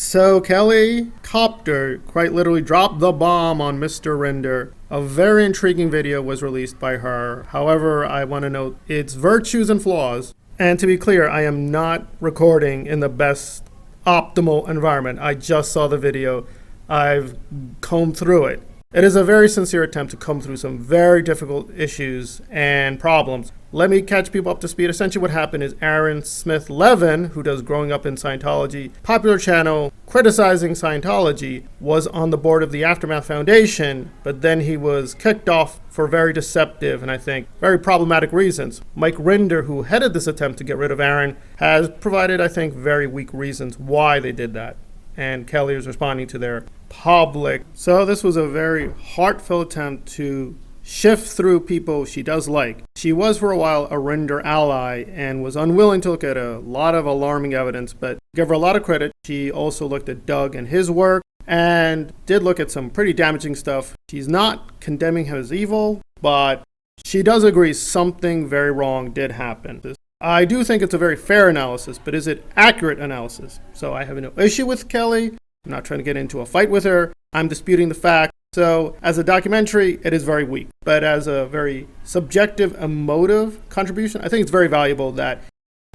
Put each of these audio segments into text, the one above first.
So Kelli Copter quite literally dropped the bomb on Mr. Rinder. A very intriguing video was released by her. However, I want to note its virtues and flaws. And to be clear, I am not recording in the best optimal environment. I just saw the video. I've combed through it. It is a very sincere attempt to comb through some very difficult issues and problems. Let me catch people up to speed. Essentially what happened is Aaron Smith-Levin, who does Growing Up in Scientology, popular channel criticizing Scientology, was on the board of the Aftermath Foundation, but then he was kicked off for very deceptive and I think very problematic reasons. Mike Rinder, who headed this attempt to get rid of Aaron, has provided, I think, very weak reasons why they did that. And Kelli is responding to their public. So this was a very heartfelt attempt to shift through people she does like. She was for a while a Rinder ally and was unwilling to look at a lot of alarming evidence, but give her a lot of credit. She also looked at Doug and his work and did look at some pretty damaging stuff. She's not condemning him as evil, but she does agree something very wrong did happen. I do think it's a very fair analysis, but is it accurate analysis? So I have no issue with Kelli. I'm not trying to get into a fight with her. I'm disputing the fact. So as a documentary, it is very weak. But as a very subjective, emotive contribution, I think it's very valuable that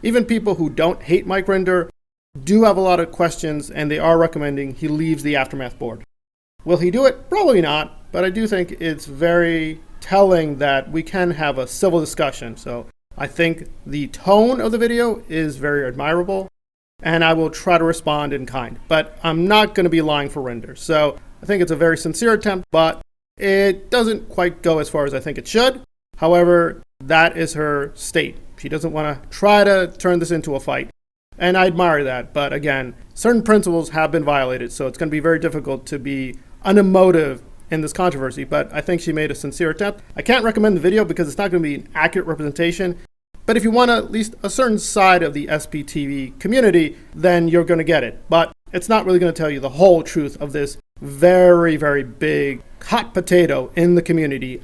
even people who don't hate Mike Rinder do have a lot of questions, and they are recommending he leaves the Aftermath board. Will he do it? Probably not. But I do think it's very telling that we can have a civil discussion. So I think the tone of the video is very admirable, and I will try to respond in kind. But I'm not going to be lying for Rinder. So I think it's a very sincere attempt, but it doesn't quite go as far as I think it should. However, that is her state. She doesn't want to try to turn this into a fight. And I admire that. But again, certain principles have been violated, so it's going to be very difficult to be unemotive in this controversy, but I think she made a sincere attempt. I can't recommend the video because it's not going to be an accurate representation, but if you want at least a certain side of the SPTV community, then you're going to get it. But it's not really going to tell you the whole truth of this very, very big hot potato in the community.